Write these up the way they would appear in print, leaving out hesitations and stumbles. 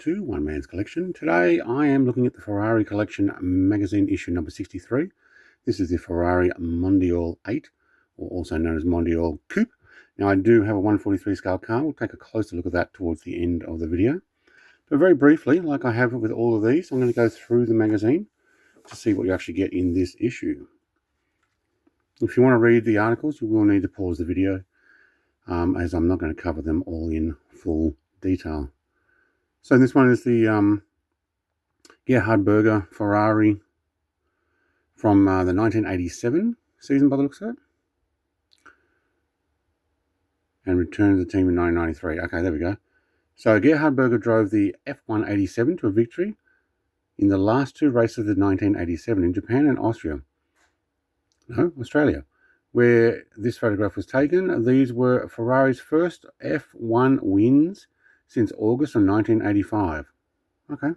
to One Man's Collection. Today I am looking at the Ferrari Collection Magazine issue number 63. This is the Ferrari Mondial 8, or also known as Mondial Coupe. Now I do have a 143 scale car. We'll take a closer look at that towards the end of the video. But very briefly, like I have with all of these, I'm going to go through the magazine to see what you actually get in this issue. If you want to read the articles, you will need to pause the video, as I'm not going to cover them all in full detail. So this one is the Gerhard Berger Ferrari from the 1987 season by the looks of it, and returned to the team in 1993. Okay, there we go. So Gerhard Berger drove the F187 to a victory in the last two races of 1987 in Japan and Australia, where this photograph was taken. These were Ferrari's first F1 wins since August of 1985. Okay.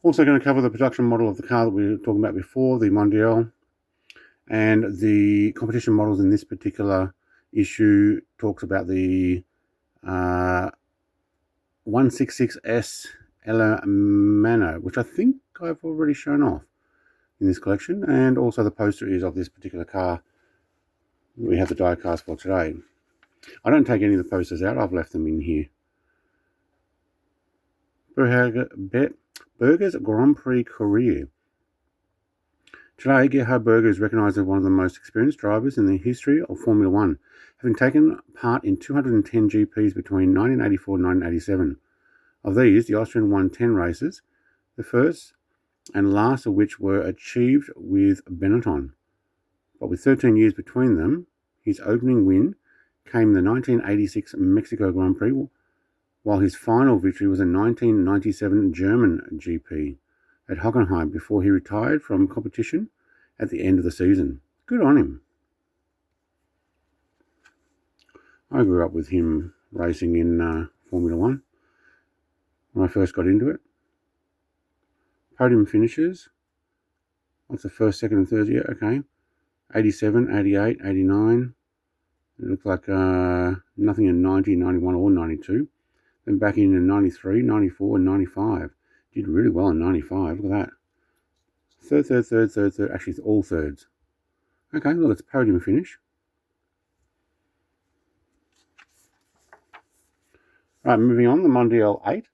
Also going to cover the production model of the car that we were talking about before, the Mondial, and the competition models in this particular issue talks about the 166S Elemano, which I think I've already shown off in this collection, and also the poster is of this particular car we have the die cast for today. I don't take any of the posters out, I've left them in here. Berger's Grand Prix career. Today, Gerhard Berger is recognised as one of the most experienced drivers in the history of Formula One, having taken part in 210 GPs between 1984 and 1987. Of these, the Austrian won 10 races, the first and last of which were achieved with Benetton. But with 13 years between them, his opening win came the 1986 Mexico Grand Prix, while his final victory was a 1997 German GP at Hockenheim before he retired from competition at the end of the season. Good on him. I grew up with him racing in Formula One when I first got into it. Podium finishes. What's the first, second and third year? Okay. 87, 88, 89. It looked like nothing in 90, 91 or 92. Then back in 93, 94 and 95. Did really well in 95. Look at that. Third. Actually, it's all thirds. Okay, look, it's a podium finish. Right, moving on, the Mondial 8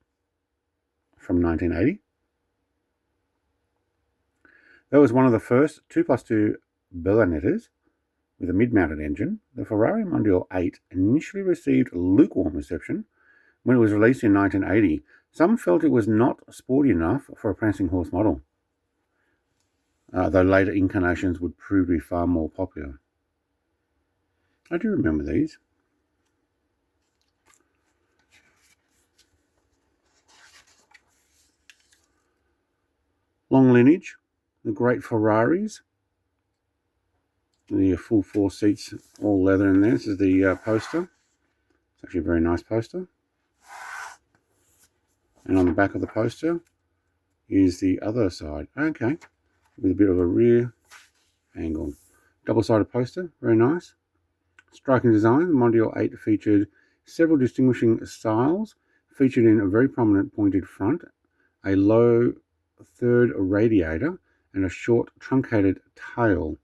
from 1980. That was one of the first 2+2 Berlinetters with a mid-mounted engine. The Ferrari Mondial 8 initially received lukewarm reception when it was released in 1980. Some felt it was not sporty enough for a prancing horse model, though later incarnations would prove to be far more popular. I do remember these. Long lineage, the great Ferraris. The full 4 seats, all leather in there. This is the poster. It's actually a very nice poster. And on the back of the poster is the other side. Okay, with a bit of a rear angle. Double-sided poster, very nice. Striking design. The Mondial 8 featured several distinguishing styles, featured in a very prominent pointed front, a low third radiator, and a short truncated tail.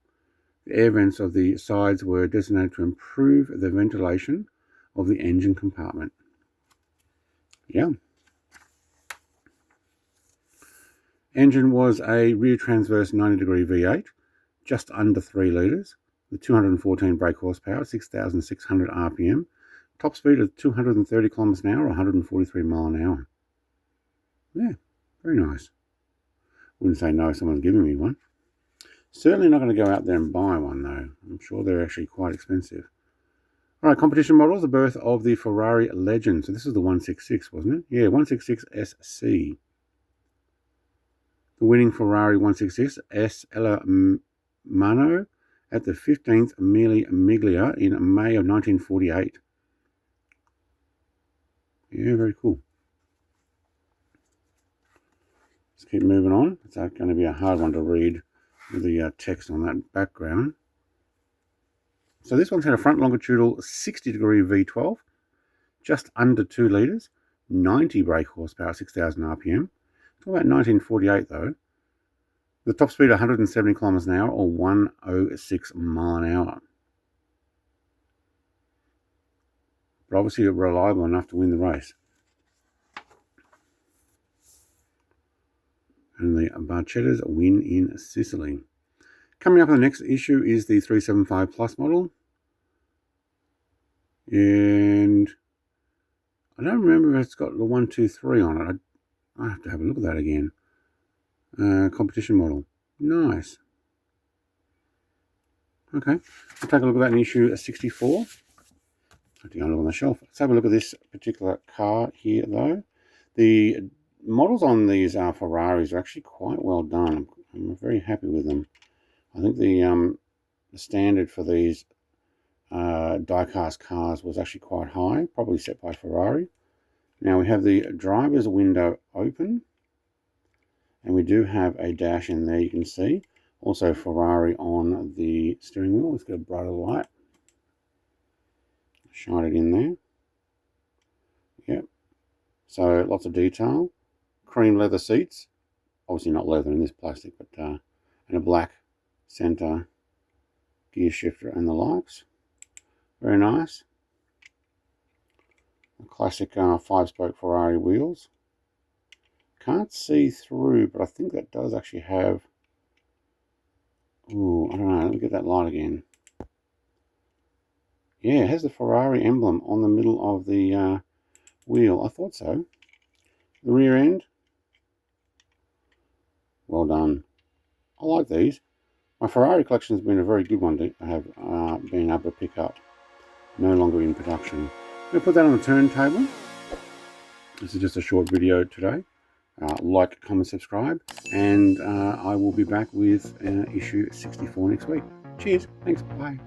The air vents of the sides were designated to improve the ventilation of the engine compartment. Yeah. Engine was a rear transverse 90-degree V8, just under 3 litres, with 214 brake horsepower, 6,600 RPM, top speed of 230 kilometers an hour, 143 mile an hour. Yeah, very nice. Wouldn't say no if someone's giving me one. Certainly not going to go out there and buy one, though. I'm sure they're actually quite expensive. All right, competition models, the birth of the Ferrari legend. So this is the 166, wasn't it? Yeah, 166SC. The winning Ferrari 166S Elemano at the 15th Mille Miglia in May of 1948. Yeah, very cool. Let's keep moving on. It's going to be a hard one to read with the text on that background. So this one's had a front longitudinal 60-degree V12, just under 2 litres, 90 brake horsepower, 6,000 RPM. It's all about 1948 though. The top speed 170 kilometers an hour or 106 mile an hour. But obviously reliable enough to win the race. And the Barchettas win in Sicily. Coming up in the next issue is the 375 Plus model. And I don't remember if it's got the 123 on it. I have to have a look at that again. Competition model. Nice. Okay, we'll take a look at that in issue 64. I think I'll look on the shelf. Let's have a look at this particular car here, though. The models on these Ferraris are actually quite well done. I'm very happy with them. I think the standard for these die-cast cars was actually quite high, probably set by Ferrari. Now we have the driver's window open, and we do have a dash in there, you can see. Also Ferrari on the steering wheel. Let's get a brighter light. Shine it in there. Yep. So lots of detail. Cream leather seats. Obviously not leather in this plastic, but and a black center gear shifter and the likes. Very nice. A classic 5-spoke Ferrari wheels. Can't see through, but I think that does actually have... Ooh, I don't know. Let me get that light again. Yeah, it has the Ferrari emblem on the middle of the wheel. I thought so. The rear end. Well done. I like these. My Ferrari collection has been a very good one to have been able to pick up. No longer in production. I'm going to put that on the turntable. This is just a short video today. Like, comment, subscribe, and I will be back with issue 64 next week. Cheers. Thanks. Bye.